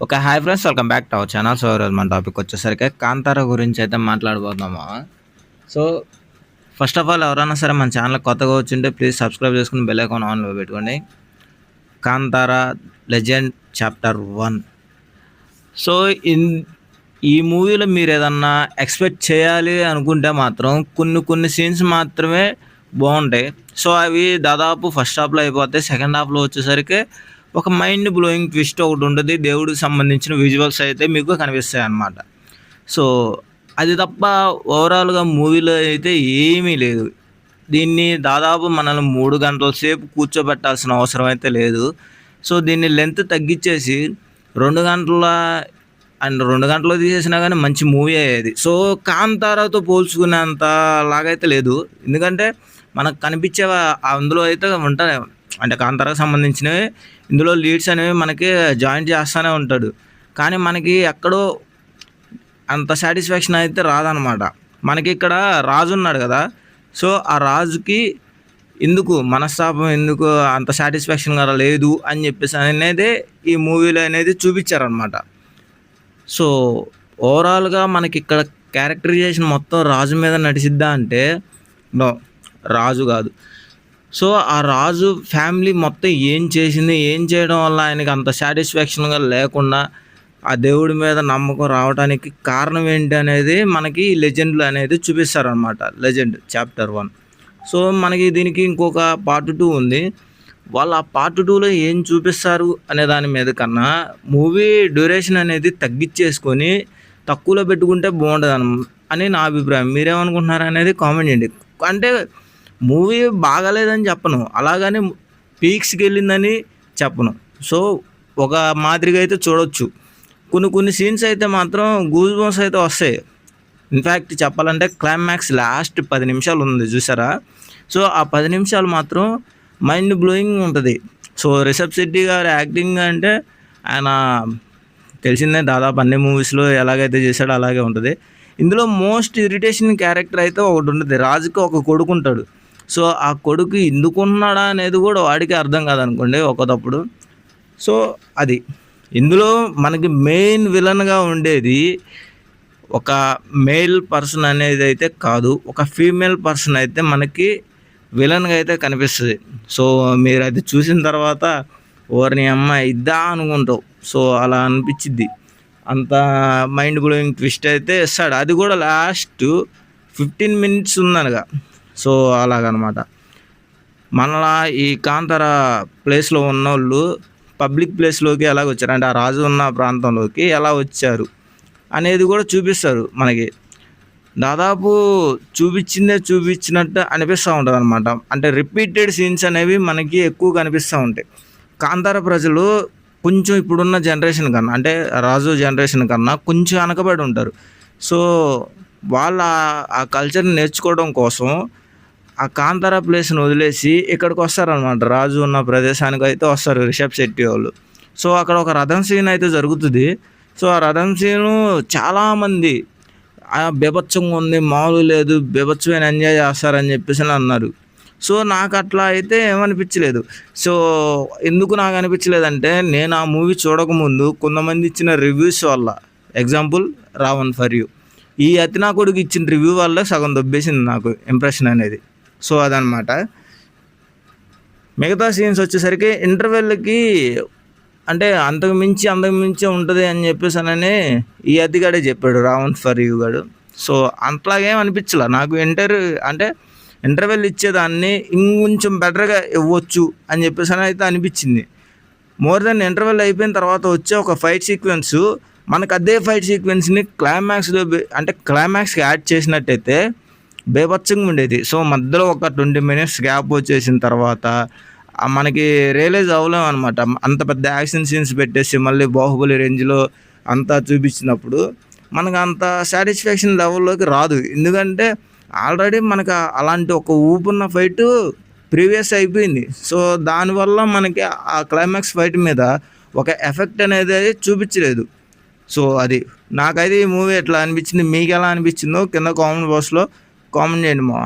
Okay. Hi friends. Welcome back to our channel. So, ఈరోజు మన topic వచ్చేసరికి కాంతార గురించి అయితే మాట్లాడబోతున్నాము. సో, ఫస్ట్ ఆఫ్ ఆల్ ఎవరైనా సరే మన ఛానల్ కొత్తగా వచ్చింటే ప్లీజ్ సబ్స్క్రైబ్ చేసుకొని బెల్ ఐకాన్ ఆన్లో పెట్టుకోండి. Kantara legend chapter 1. సో, ఈ మూవీలో మీరు ఏదన్నా ఎక్స్పెక్ట్ చేయాలి అనుకుంటే మాత్రం కొన్ని సీన్స్ మాత్రమే బాగుంటాయి. సో, అవి దాదాపు ఫస్ట్ హాఫ్లో అయిపోతాయి. సెకండ్ హాఫ్లో వచ్చేసరికి ఒక మైండ్ బ్లోయింగ్ ట్విస్ట్ ఒకటి ఉంటుంది. దేవుడికి సంబంధించిన విజువల్స్ అయితే మీకు కనిపిస్తాయి అన్నమాట. సో అది తప్ప ఓవరాల్గా మూవీలో అయితే ఏమీ లేదు. దీన్ని దాదాపు మనల్ని 3 గంటల సేపు కూర్చోబెట్టాల్సిన అవసరం అయితే లేదు. సో దీన్ని లెంత్ తగ్గించేసి 2 గంటల 2 గంటలు తీసేసినా కానీ మంచి మూవీ అయ్యేది. సో కాంతారాతో పోల్చుకునేంత లాగైతే లేదు. ఎందుకంటే మనకు కనిపించే అందులో అయితే ఉంటాయి, అంటే కాంతారాకు సంబంధించినవి ఇందులో లీడ్స్ అనేవి మనకి జాయిన్ చేస్తూనే ఉంటాడు. కానీ మనకి ఎక్కడో అంత సాటిస్ఫాక్షన్ అయితే రాదనమాట. మనకి ఇక్కడ రాజు ఉన్నాడు కదా, సో ఆ రాజుకి ఎందుకు మనస్తాపం, ఎందుకు అంత సాటిస్ఫాక్షన్గా లేదు అని చెప్పేసి అనేది ఈ మూవీలో అనేది చూపించారనమాట. సో ఓవరాల్గా మనకి ఇక్కడ క్యారెక్టరైజేషన్ మొత్తం రాజు మీద నడిచిద్దా అంటే నో, రాజు కాదు. సో ఆ రాజు ఫ్యామిలీ మొత్తం ఏం చేసింది, ఏం చేయడం వల్ల ఆయనకి అంత సాటిస్ఫాక్షన్గా లేకుండా ఆ దేవుడి మీద నమ్మకం రావడానికి కారణం ఏంటి అనేది మనకి లెజెండ్లు అనేది చూపిస్తారనమాట. Legend chapter 1. సో మనకి దీనికి ఇంకొక పార్ట్ 2 ఉంది. వాళ్ళు ఆ పార్ట్ 2లో ఏం చూపిస్తారు అనే దాని మీద కన్నా మూవీ డ్యూరేషన్ అనేది తగ్గించేసుకొని తక్కువలో పెట్టుకుంటే బాగుంటుంది అని నా అభిప్రాయం. మీరేమనుకుంటున్నారు అనేది కామెంట్ చేయండి. అంటే మూవీ బాగాలేదని చెప్పను, అలాగని పీక్స్కి వెళ్ళిందని చెప్పను. సో ఒక మాదిరిగా అయితే చూడొచ్చు. కొన్ని సీన్స్ అయితే మాత్రం గూస్ బంప్స్ అయితే వస్తాయి. ఇన్ఫ్యాక్ట్ చెప్పాలంటే క్లైమాక్స్ లాస్ట్ 10 నిమిషాలు ఉంది చూసారా. సో ఆ 10 నిమిషాలు మాత్రం మైండ్ బ్లోయింగ్ ఉంటుంది. సో రిషబ్ శెట్టి గారి యాక్టింగ్ అంటే ఆయన తెలిసిందే, దాదాపు అన్ని మూవీస్లో ఎలాగైతే చేశాడో అలాగే ఉంటుంది. ఇందులో మోస్ట్ ఇరిటేషన్ క్యారెక్టర్ అయితే ఒకటి ఉంటుంది. రాజుకి ఒక కొడుకు ఉంటాడు. సో ఆ కొడుకు ఎందుకున్నాడా అనేది కూడా వాడికి అర్థం కాదనుకోండి ఒకటప్పుడు. సో అది ఇందులో మనకి మెయిన్ విలన్గా ఉండేది ఒక మేల్ పర్సన్ అనేది అయితే కాదు, ఒక ఫీమేల్ పర్సన్ అయితే మనకి విలన్గా అయితే కనిపిస్తుంది. సో మీరు అది చూసిన తర్వాత ఓరిని అమ్మ ఇద్దా అనుకుంటావు. సో అలా అనిపించిద్ది. అంత మైండ్ బ్లోయింగ్ ట్విస్ట్ అయితే ఇస్తాడు. అది కూడా లాస్ట్ 15 మినిట్స్ ఉందనగా. సో అలాగనమాట. మనలా ఈ కాంతార ప్లేస్లో ఉన్నోళ్ళు పబ్లిక్ ప్లేస్లోకి ఎలా వచ్చారు, అంటే ఆ రాజు ఉన్న ప్రాంతంలోకి ఎలా వచ్చారు అనేది కూడా చూపిస్తారు మనకి. దాదాపు చూపించినట్టు అనిపిస్తూ ఉంటుంది అనమాట. అంటే రిపీటెడ్ సీన్స్ అనేవి మనకి ఎక్కువ కనిపిస్తూ ఉంటాయి. కాంతార ప్రజలు కొంచెం ఇప్పుడున్న జనరేషన్ కన్నా, అంటే రాజు జనరేషన్ కన్నా కొంచెం వెనకబడి ఉంటారు. సో వాళ్ళ ఆ కల్చర్ని నేర్చుకోవడం కోసం ఆ కాంతార ప్లేస్ని వదిలేసి ఇక్కడికి వస్తారనమాట. రాజు ఉన్న ప్రదేశానికి అయితే వస్తారు రిషబ్ శెట్టి వాళ్ళు. సో అక్కడ ఒక రథం సీన్ అయితే జరుగుతుంది. సో ఆ రథం సీను చాలామంది బీభత్సంగా ఉంది, మామూలు లేదు, బీభత్సమైన ఎంజాయ్ చేస్తారని చెప్పేసి అన్నారు. సో నాకు అట్లా అయితే ఏమనిపించలేదు. సో ఎందుకు నాకు అనిపించలేదంటే, నేను ఆ మూవీ చూడకముందు కొంతమంది ఇచ్చిన రివ్యూస్ వల్ల, ఎగ్జాంపుల్ రావణ్ ఫర్ యూ, ఈ అతినా కొడుకు ఇచ్చిన రివ్యూ వల్ల సగం దొబ్బేసింది నాకు ఇంప్రెషన్ అనేది. సో అదనమాట. మిగతా సీన్స్ వచ్చేసరికి ఇంటర్వెల్కి అంటే అంతకు మించి ఉంటుంది అని చెప్పేసి అని ఈ అతిగాడే చెప్పాడు, రావణ్ ఫర్ యూ గాడు. సో అంతలాగేం అనిపించలే నాకు. అంటే ఇంటర్వెల్ ఇచ్చేదాన్ని ఇంకొంచెం బెటర్గా ఇవ్వచ్చు అని చెప్పేసి అని అయితే అనిపించింది. మోర్ దెన్ ఇంటర్వెల్ అయిపోయిన తర్వాత వచ్చే ఒక ఫైట్ సీక్వెన్స్, మనకు అదే ఫైట్ సీక్వెన్స్ని క్లైమాక్స్లో అంటే క్లైమాక్స్కి యాడ్ చేసినట్టయితే బేభత్సంగా ఉండేది. సో మధ్యలో ఒక 20 మినిట్స్ గ్యాప్ వచ్చేసిన తర్వాత మనకి రియలైజ్ అవ్వలేం అనమాట. అంత పెద్ద యాక్షన్ సీన్స్ పెట్టేసి మళ్ళీ బాహుబలి రేంజ్లో అంతా చూపించినప్పుడు మనకు అంత సాటిస్ఫాక్షన్ లెవెల్లోకి రాదు. ఎందుకంటే ఆల్రెడీ మనకు అలాంటి ఒక ఊపున్న ఫైట్ ప్రీవియస్ అయిపోయింది. సో దానివల్ల మనకి ఆ క్లైమాక్స్ ఫైట్ మీద ఒక ఎఫెక్ట్ అనేది చూపించలేదు. సో అది నాకైతే ఈ మూవీ ఎట్లా అనిపించింది, మీకు ఎలా అనిపించిందో కింద కామెంట్ బాక్స్లో కామెంట్ చేయండి మా.